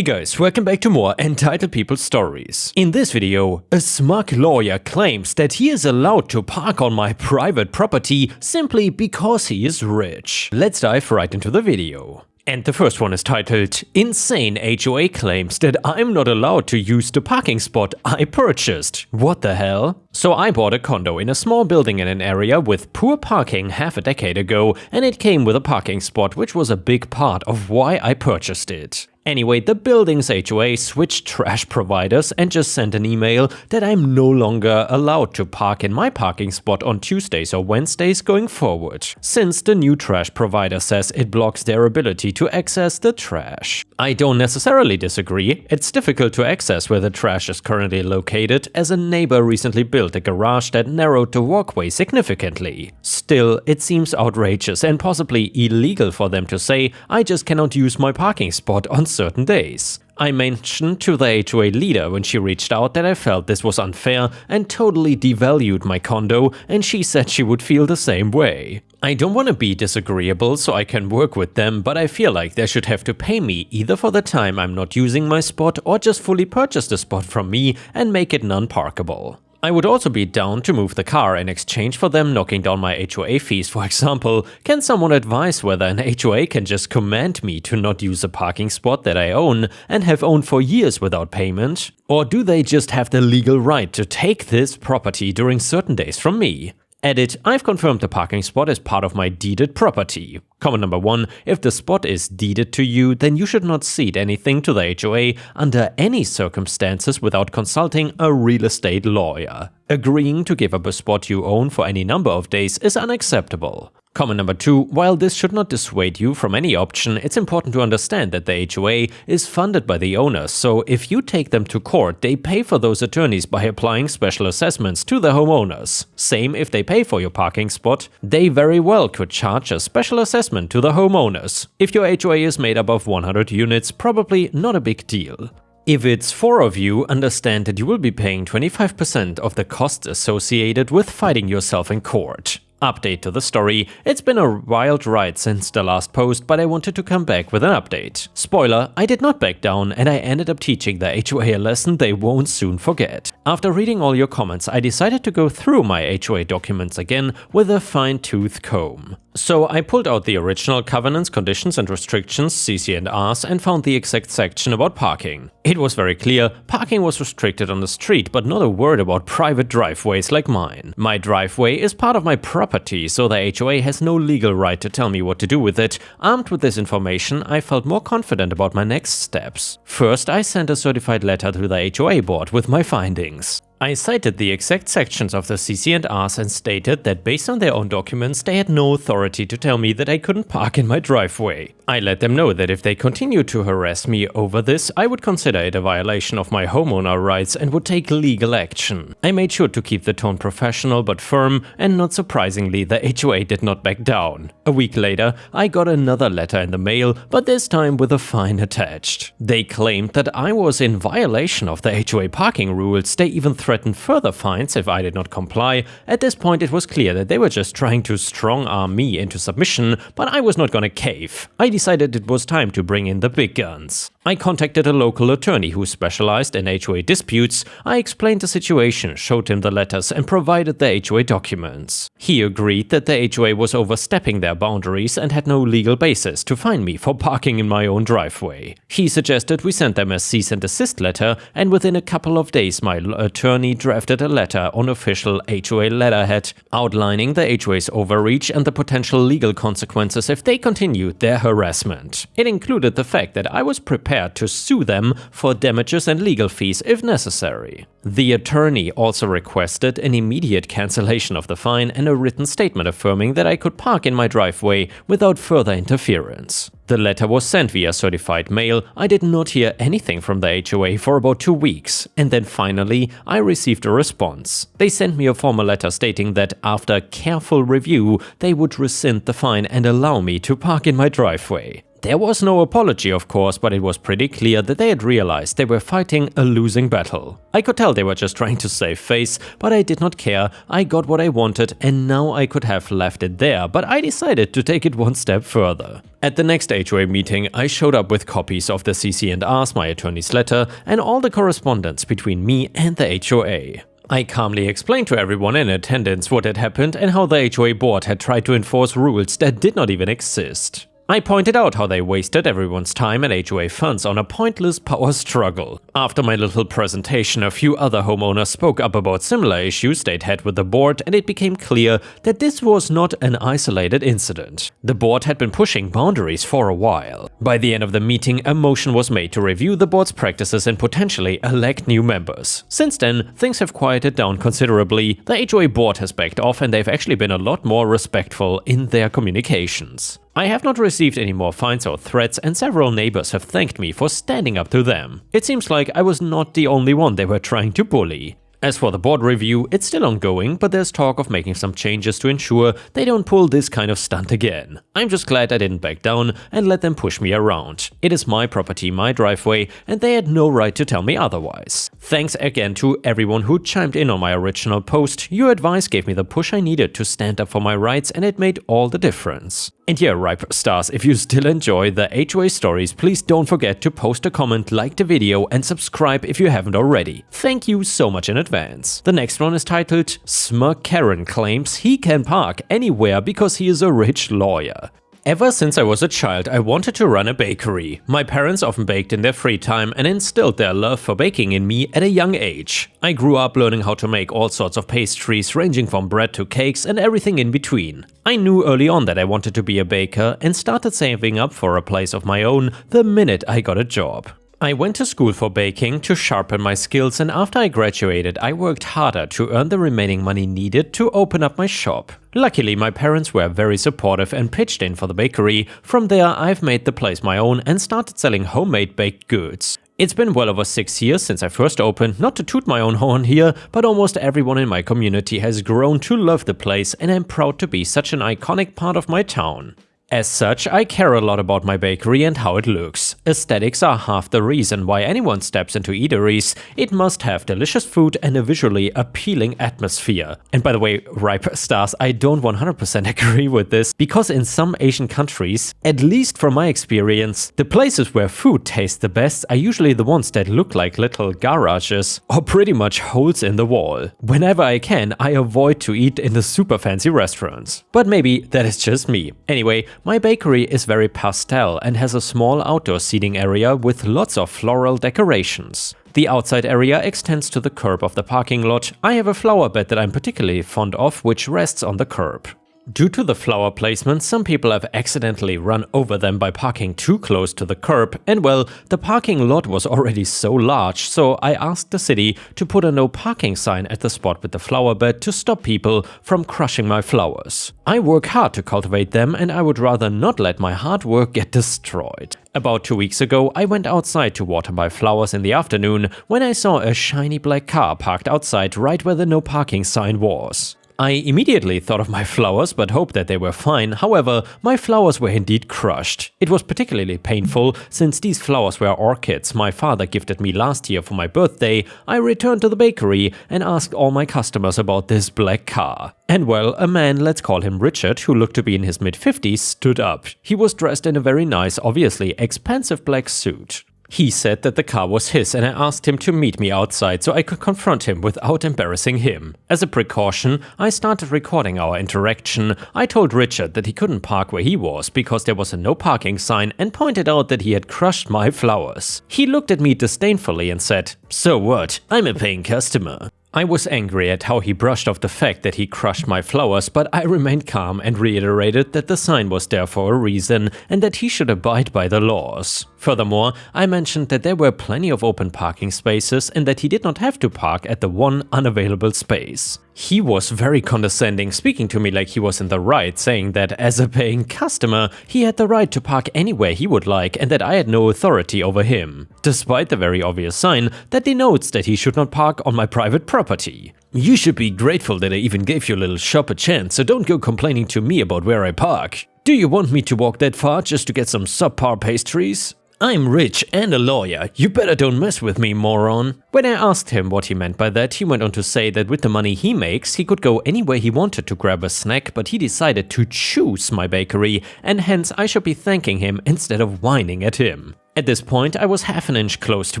Hey guys, welcome back to more Entitled People stories. In this video, a smug lawyer claims that he is allowed to park on my private property simply because he is rich. Let's dive right into the video. And the first one is titled, Insane HOA claims that I'm not allowed to use the parking spot I purchased. What the hell? So I bought a condo in a small building in an area with poor parking half a decade ago, and it came with a parking spot, which was a big part of why I purchased it. Anyway, the building's HOA switched trash providers and just sent an email that I'm no longer allowed to park in my parking spot on Tuesdays or Wednesdays going forward, since the new trash provider says it blocks their ability to access the trash. I don't necessarily disagree. It's difficult to access where the trash is currently located, as a neighbor recently built a garage that narrowed the walkway significantly. Still, it seems outrageous and possibly illegal for them to say I just cannot use my parking spot on certain days. I mentioned to the HOA leader when she reached out that I felt this was unfair and totally devalued my condo, and she said she would feel the same way. I don't want to be disagreeable so I can work with them, but I feel like they should have to pay me either for the time I'm not using my spot or just fully purchase the spot from me and make it non-parkable. I would also be down to move the car in exchange for them knocking down my HOA fees, for example. Can someone advise whether an HOA can just command me to not use a parking spot that I own and have owned for years without payment? Or do they just have the legal right to take this property during certain days from me? Edit, I've confirmed the parking spot is part of my deeded property. Comment number 1, if the spot is deeded to you, then you should not cede anything to the HOA under any circumstances without consulting a real estate lawyer. Agreeing to give up a spot you own for any number of days is unacceptable. Comment number 2, while this should not dissuade you from any option, it's important to understand that the HOA is funded by the owners, so if you take them to court, they pay for those attorneys by applying special assessments to the homeowners. Same if they pay for your parking spot, they very well could charge a special assessment to the homeowners. If your HOA is made up of 100 units, probably not a big deal. If it's 4 of you, understand that you will be paying 25% of the costs associated with fighting yourself in court. Update to the story. It's been a wild ride since the last post, but I wanted to come back with an update. Spoiler, I did not back down and I ended up teaching the HOA a lesson they won't soon forget. After reading all your comments, I decided to go through my HOA documents again with a fine-tooth comb. So I pulled out the original covenants, conditions and restrictions, CC&Rs, and found the exact section about parking. It was very clear, parking was restricted on the street, but not a word about private driveways like mine. My driveway is part of my property, so the HOA has no legal right to tell me what to do with it. Armed with this information, I felt more confident about my next steps. First, I sent a certified letter to the HOA board with my findings. I cited the exact sections of the CC&Rs and stated that based on their own documents, they had no authority to tell me that I couldn't park in my driveway. I let them know that if they continued to harass me over this, I would consider it a violation of my homeowner rights and would take legal action. I made sure to keep the tone professional but firm, and not surprisingly, the HOA did not back down. A week later, I got another letter in the mail, but this time with a fine attached. They claimed that I was in violation of the HOA parking rules. They even threatened further fines if I did not comply. At this point, it was clear that they were just trying to strong-arm me into submission, but I was not gonna cave. I decided it was time to bring in the big guns. I contacted a local attorney who specialized in HOA disputes. I explained the situation, showed him the letters, and provided the HOA documents. He agreed that the HOA was overstepping their boundaries and had no legal basis to fine me for parking in my own driveway. He suggested we send them a cease and desist letter, and within a couple of days my attorney drafted a letter on official HOA letterhead outlining the HOA's overreach and the potential legal consequences if they continued their harassment. It included the fact that I was prepared to sue them for damages and legal fees if necessary. The attorney also requested an immediate cancellation of the fine and a written statement affirming that I could park in my driveway without further interference. The letter was sent via certified mail. I did not hear anything from the HOA for about 2 weeks, and then finally I received a response. They sent me a formal letter stating that after careful review they would rescind the fine and allow me to park in my driveway. There was no apology, of course, but it was pretty clear that they had realized they were fighting a losing battle. I could tell they were just trying to save face, but I did not care. I got what I wanted, and now I could have left it there, but I decided to take it one step further. At the next HOA meeting, I showed up with copies of the CC&Rs, my attorney's letter, and all the correspondence between me and the HOA. I calmly explained to everyone in attendance what had happened and how the HOA board had tried to enforce rules that did not even exist. I pointed out how they wasted everyone's time and HOA funds on a pointless power struggle. After my little presentation, a few other homeowners spoke up about similar issues they'd had with the board, and it became clear that this was not an isolated incident. The board had been pushing boundaries for a while. By the end of the meeting, a motion was made to review the board's practices and potentially elect new members. Since then, things have quieted down considerably. The HOA board has backed off and they've actually been a lot more respectful in their communications. I have not received any more fines or threats, and several neighbors have thanked me for standing up to them. It seems like I was not the only one they were trying to bully. As for the board review, it's still ongoing, but there's talk of making some changes to ensure they don't pull this kind of stunt again. I'm just glad I didn't back down and let them push me around. It is my property, my driveway, and they had no right to tell me otherwise. Thanks again to everyone who chimed in on my original post. Your advice gave me the push I needed to stand up for my rights, and it made all the difference. And yeah, Ripe Stars, if you still enjoy the HOA stories, please don't forget to post a comment, like the video, and subscribe if you haven't already. Thank you so much in advance. The next one is titled Smug Karen claims he can park anywhere because he is a rich lawyer. Ever since I was a child, I wanted to run a bakery. My parents often baked in their free time and instilled their love for baking in me at a young age. I grew up learning how to make all sorts of pastries, ranging from bread to cakes and everything in between. I knew early on that I wanted to be a baker and started saving up for a place of my own the minute I got a job. I went to school for baking to sharpen my skills, and after I graduated, I worked harder to earn the remaining money needed to open up my shop. Luckily, my parents were very supportive and pitched in for the bakery. From there, I've made the place my own and started selling homemade baked goods. It's been well over 6 years since I first opened. Not to toot my own horn here, but almost everyone in my community has grown to love the place, and I'm proud to be such an iconic part of my town. As such, I care a lot about my bakery and how it looks. Aesthetics are half the reason why anyone steps into eateries. It must have delicious food and a visually appealing atmosphere. And by the way, Ripe Stars, I don't 100% agree with this, because in some Asian countries, at least from my experience, the places where food tastes the best are usually the ones that look like little garages or pretty much holes in the wall. Whenever I can, I avoid to eat in the super fancy restaurants. But maybe that is just me. Anyway, my bakery is very pastel and has a small outdoor seating area with lots of floral decorations. The outside area extends to the curb of the parking lot. I have a flower bed that I'm particularly fond of, which rests on the curb. Due to the flower placement, some people have accidentally run over them by parking too close to the curb, and well, the parking lot was already so large, so I asked the city to put a no parking sign at the spot with the flower bed to stop people from crushing my flowers. I work hard to cultivate them, and I would rather not let my hard work get destroyed. About 2 weeks ago, I went outside to water my flowers in the afternoon when I saw a shiny black car parked outside right where the no parking sign was. I immediately thought of my flowers but hoped that they were fine. However, my flowers were indeed crushed. It was particularly painful since these flowers were orchids my father gifted me last year for my birthday. I returned to the bakery and asked all my customers about this black car. And well, a man, let's call him Richard, who looked to be in his mid-50s, stood up. He was dressed in a very nice, obviously expensive black suit. He said that the car was his, and I asked him to meet me outside so I could confront him without embarrassing him. As a precaution, I started recording our interaction. I told Richard that he couldn't park where he was because there was a no parking sign, and pointed out that he had crushed my flowers. He looked at me disdainfully and said, "So what? I'm a paying customer." I was angry at how he brushed off the fact that he crushed my flowers, but I remained calm and reiterated that the sign was there for a reason and that he should abide by the laws. Furthermore, I mentioned that there were plenty of open parking spaces and that he did not have to park at the one unavailable space. He was very condescending, speaking to me like he was in the right, saying that as a paying customer, he had the right to park anywhere he would like and that I had no authority over him, despite the very obvious sign that denotes that he should not park on my private property. "You should be grateful that I even gave your little shop a chance, so don't go complaining to me about where I park. Do you want me to walk that far just to get some subpar pastries?" "I'm rich and a lawyer, you better don't mess with me, moron." When I asked him what he meant by that, he went on to say that with the money he makes, he could go anywhere he wanted to grab a snack, but he decided to choose my bakery, and hence I should be thanking him instead of whining at him. At this point, I was half an inch close to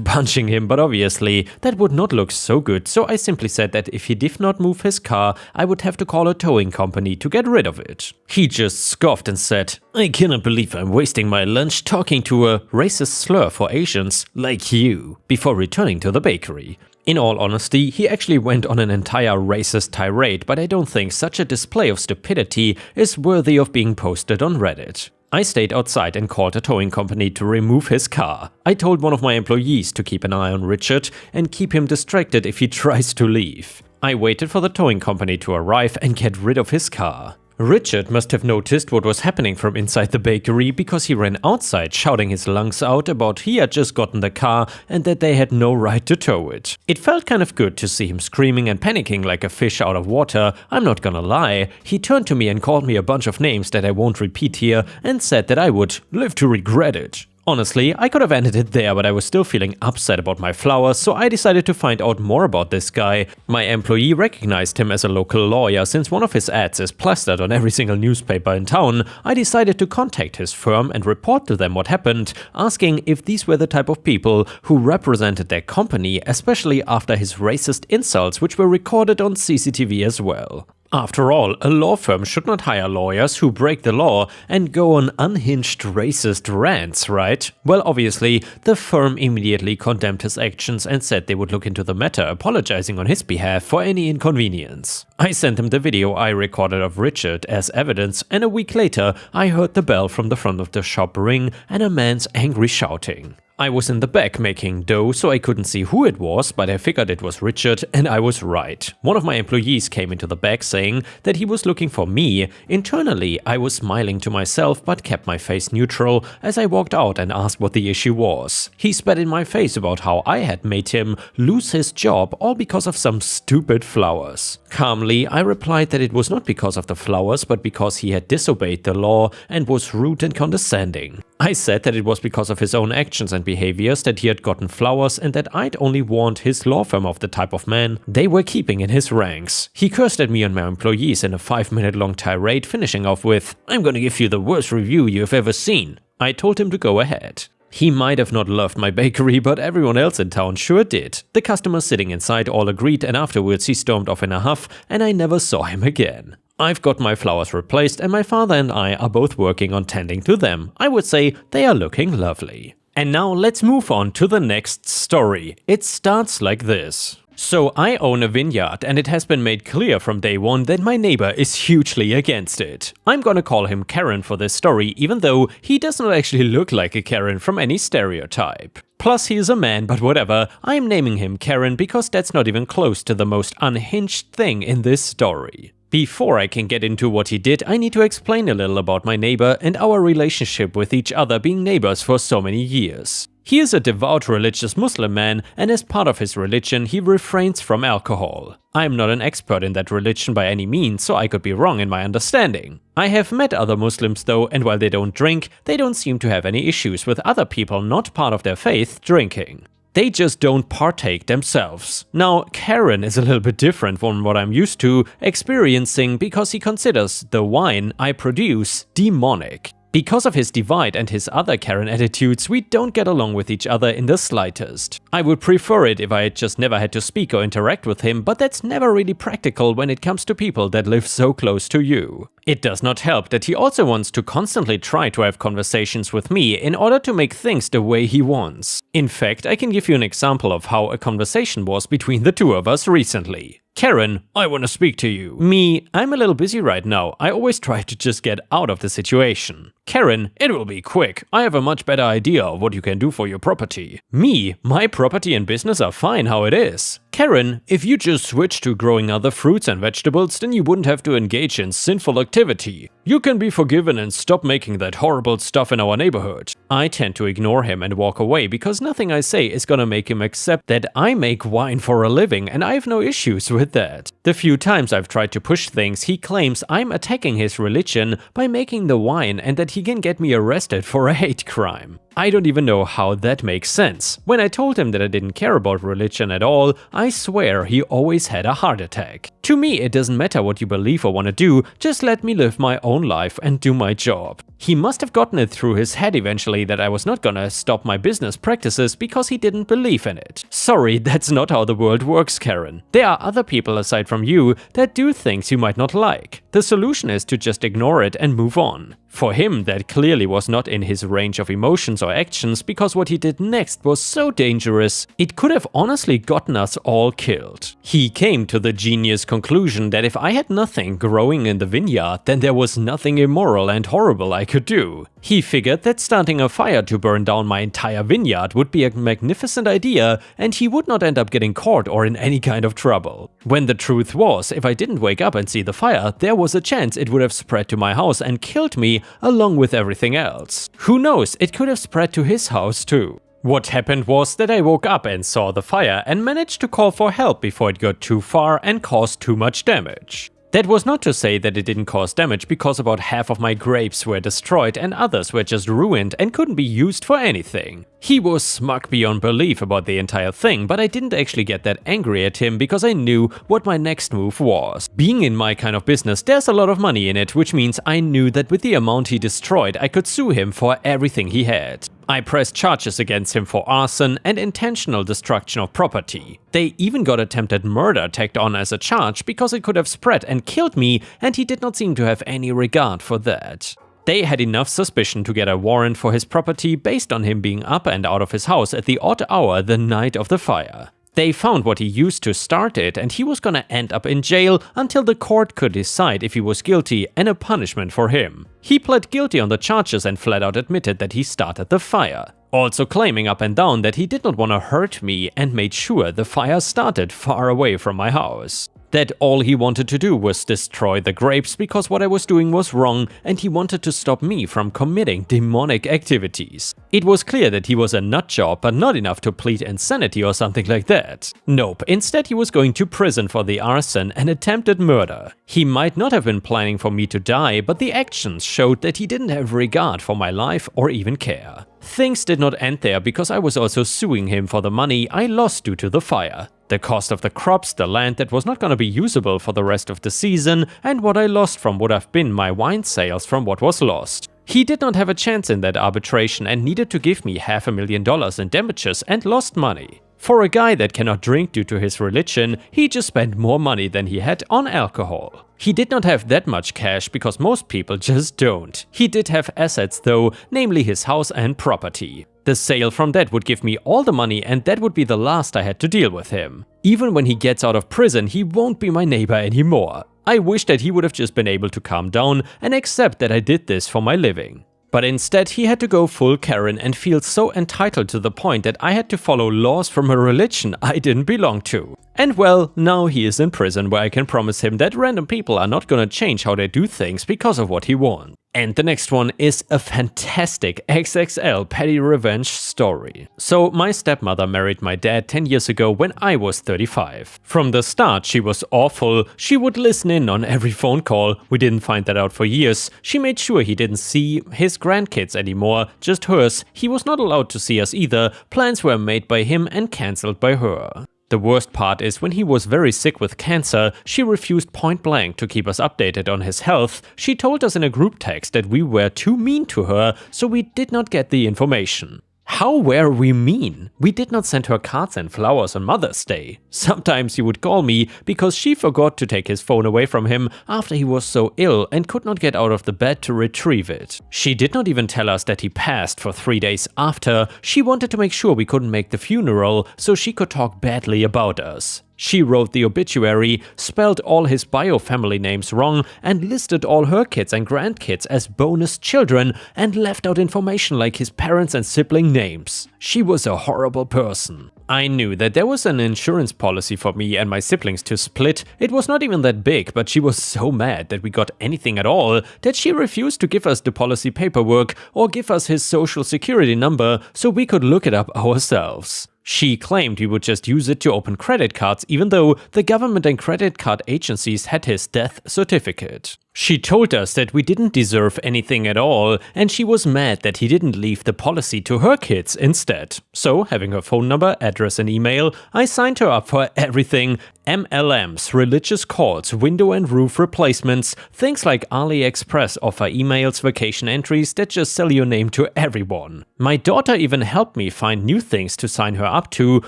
punching him, but obviously that would not look so good, so I simply said that if he did not move his car, I would have to call a towing company to get rid of it. He just scoffed and said, "I cannot believe I'm wasting my lunch talking to a racist slur for Asians like you," before returning to the bakery. In all honesty, he actually went on an entire racist tirade, but I don't think such a display of stupidity is worthy of being posted on Reddit. I stayed outside and called a towing company to remove his car. I told one of my employees to keep an eye on Richard and keep him distracted if he tries to leave. I waited for the towing company to arrive and get rid of his car. Richard must have noticed what was happening from inside the bakery because he ran outside shouting his lungs out about he had just gotten the car and that they had no right to tow it. It felt kind of good to see him screaming and panicking like a fish out of water, I'm not gonna lie. He turned to me and called me a bunch of names that I won't repeat here and said that I would live to regret it. Honestly, I could have ended it there, but I was still feeling upset about my flowers, so I decided to find out more about this guy. My employee recognized him as a local lawyer since one of his ads is plastered on every single newspaper in town. I decided to contact his firm and report to them what happened, asking if these were the type of people who represented their company, especially after his racist insults, which were recorded on CCTV as well. After all, a law firm should not hire lawyers who break the law and go on unhinged racist rants, right? Well, obviously, the firm immediately condemned his actions and said they would look into the matter, apologizing on his behalf for any inconvenience. I sent them the video I recorded of Richard as evidence, and a week later, I heard the bell from the front of the shop ring and a man's angry shouting. I was in the back making dough, so I couldn't see who it was, but I figured it was Richard, and I was right. One of my employees came into the back saying that he was looking for me. Internally, I was smiling to myself, but kept my face neutral as I walked out and asked what the issue was. He spat in my face about how I had made him lose his job, all because of some stupid flowers. Calmly, I replied that it was not because of the flowers, but because he had disobeyed the law and was rude and condescending. I said that it was because of his own actions and behaviors that he had gotten flowers and that I'd only warned his law firm of the type of man they were keeping in his ranks. He cursed at me and my employees in a 5-minute long tirade, finishing off with, "I'm gonna give you the worst review you've ever seen." I told him to go ahead. He might have not loved my bakery, but everyone else in town sure did. The customers sitting inside all agreed, and afterwards he stormed off in a huff and I never saw him again. I've got my flowers replaced and my father and I are both working on tending to them. I would say they are looking lovely. And now let's move on to the next story. It starts like this. So I own a vineyard and it has been made clear from day one that my neighbor is hugely against it. I'm gonna call him Karen for this story, even though he does not actually look like a Karen from any stereotype. Plus he is a man, but whatever, I'm naming him Karen because that's not even close to the most unhinged thing in this story. Before I can get into what he did, I need to explain a little about my neighbor and our relationship with each other, being neighbors for so many years. He is a devout religious Muslim man, and as part of his religion, he refrains from alcohol. I am not an expert in that religion by any means, so I could be wrong in my understanding. I have met other Muslims though, and while they don't drink, they don't seem to have any issues with other people not part of their faith drinking. They just don't partake themselves. Now, Karen is a little bit different from what I'm used to experiencing because he considers the wine I produce demonic. Because of his divide and his other Karen attitudes, we don't get along with each other in the slightest. I would prefer it if I had just never had to speak or interact with him, but that's never really practical when it comes to people that live so close to you. It does not help that he also wants to constantly try to have conversations with me in order to make things the way he wants. In fact, I can give you an example of how a conversation was between the two of us recently. Karen, I want to speak to you. Me, I'm a little busy right now. I always try to just get out of the situation. Karen, it will be quick. I have a much better idea of what you can do for your property. Me, my property and business are fine how it is. Karen, if you just switch to growing other fruits and vegetables, then you wouldn't have to engage in sinful activity. You can be forgiven and stop making that horrible stuff in our neighborhood. I tend to ignore him and walk away because nothing I say is gonna make him accept that I make wine for a living, and I have no issues with that. The few times I've tried to push things, he claims I'm attacking his religion by making the wine and that he can get me arrested for a hate crime. I don't even know how that makes sense. When I told him that I didn't care about religion at all, I swear he always had a heart attack. To me, it doesn't matter what you believe or want to do, just let me live my own life and do my job. He must have gotten it through his head eventually that I was not gonna stop my business practices because he didn't believe in it. Sorry, that's not how the world works, Karen. There are other people aside from you that do things you might not like. The solution is to just ignore it and move on. For him, that clearly was not in his range of emotions or actions because what he did next was so dangerous, it could have honestly gotten us all killed. He came to the genius conclusion that if I had nothing growing in the vineyard, then there was nothing immoral and horrible I could do. He figured that starting a fire to burn down my entire vineyard would be a magnificent idea and he would not end up getting caught or in any kind of trouble. When the truth was, if I didn't wake up and see the fire, there was a chance it would have spread to my house and killed me along with everything else. Who knows, it could have spread to his house too. What happened was that I woke up and saw the fire and managed to call for help before it got too far and caused too much damage. That was not to say that it didn't cause damage because about half of my grapes were destroyed and others were just ruined and couldn't be used for anything. He was smug beyond belief about the entire thing, but I didn't actually get that angry at him because I knew what my next move was. Being in my kind of business, there's a lot of money in it, which means I knew that with the amount he destroyed, I could sue him for everything he had. I pressed charges against him for arson and intentional destruction of property. They even got attempted murder tacked on as a charge because it could have spread and killed me, and he did not seem to have any regard for that. They had enough suspicion to get a warrant for his property based on him being up and out of his house at the odd hour the night of the fire. They found what he used to start it and he was gonna end up in jail until the court could decide if he was guilty and a punishment for him. He pled guilty on the charges and flat out admitted that he started the fire, also claiming up and down that he did not want to hurt me and made sure the fire started far away from my house. That all he wanted to do was destroy the grapes because what I was doing was wrong and he wanted to stop me from committing demonic activities. It was clear that he was a nutjob, but not enough to plead insanity or something like that. Nope, instead he was going to prison for the arson and attempted murder. He might not have been planning for me to die, but the actions showed that he didn't have regard for my life or even care. Things did not end there because I was also suing him for the money I lost due to the fire. The cost of the crops, the land that was not going to be usable for the rest of the season, and what I lost from would have been my wine sales from what was lost. He did not have a chance in that arbitration and needed to give me $500,000 in damages and lost money. For a guy that cannot drink due to his religion, he just spent more money than he had on alcohol. He did not have that much cash because most people just don't. He did have assets though, namely his house and property. The sale from that would give me all the money and that would be the last I had to deal with him. Even when he gets out of prison, he won't be my neighbor anymore. I wish that he would have just been able to calm down and accept that I did this for my living. But instead he had to go full Karen and feel so entitled to the point that I had to follow laws from a religion I didn't belong to. And well, now he is in prison where I can promise him that random people are not gonna change how they do things because of what he wants. And the next one is a fantastic XXL petty revenge story. So my stepmother married my dad 10 years ago when I was 35. From the start she was awful, she would listen in on every phone call, we didn't find that out for years, she made sure he didn't see his grandkids anymore, just hers, he was not allowed to see us either, plans were made by him and cancelled by her. The worst part is when he was very sick with cancer, she refused point blank to keep us updated on his health. She told us in a group text that we were too mean to her, so we did not get the information. How were we mean? We did not send her cards and flowers on Mother's Day. Sometimes he would call me because she forgot to take his phone away from him after he was so ill and could not get out of the bed to retrieve it. She did not even tell us that he passed for 3 days after. She wanted to make sure we couldn't make the funeral so she could talk badly about us. She wrote the obituary, spelled all his bio family names wrong, and listed all her kids and grandkids as bonus children and left out information like his parents and sibling names. She was a horrible person. I knew that there was an insurance policy for me and my siblings to split. It was not even that big, but she was so mad that we got anything at all that she refused to give us the policy paperwork or give us his social security number so we could look it up ourselves. She claimed we would just use it to open credit cards even though the government and credit card agencies had his death certificate. She told us that we didn't deserve anything at all, and she was mad that he didn't leave the policy to her kids instead. So, having her phone number, address and email, I signed her up for everything: MLMs, religious calls, window and roof replacements, things like AliExpress offer emails, vacation entries that just sell your name to everyone. My daughter even helped me find new things to sign her up to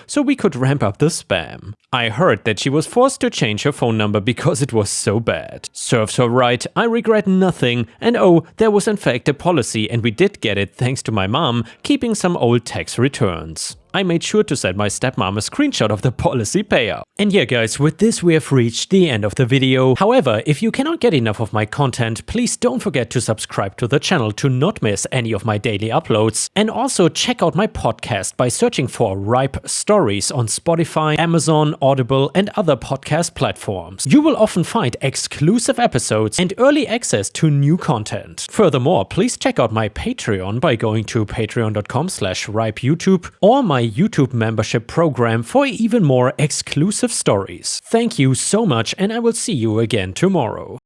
so we could ramp up the spam. I heard that she was forced to change her phone number because it was so bad. Serves her right, I regret nothing, and oh, there was in fact a policy and we did get it thanks to my mom keeping some old tax returns. I made sure to send my stepmom a screenshot of the policy payout. And yeah guys, with this we have reached the end of the video. However, if you cannot get enough of my content, please don't forget to subscribe to the channel to not miss any of my daily uploads. And also check out my podcast by searching for Ripe Stories on Spotify, Amazon, Audible and other podcast platforms. You will often find exclusive episodes and early access to new content. Furthermore, please check out my Patreon by going to patreon.com/ripeyoutube or my YouTube membership program for even more exclusive stories. Thank you so much, and I will see you again tomorrow.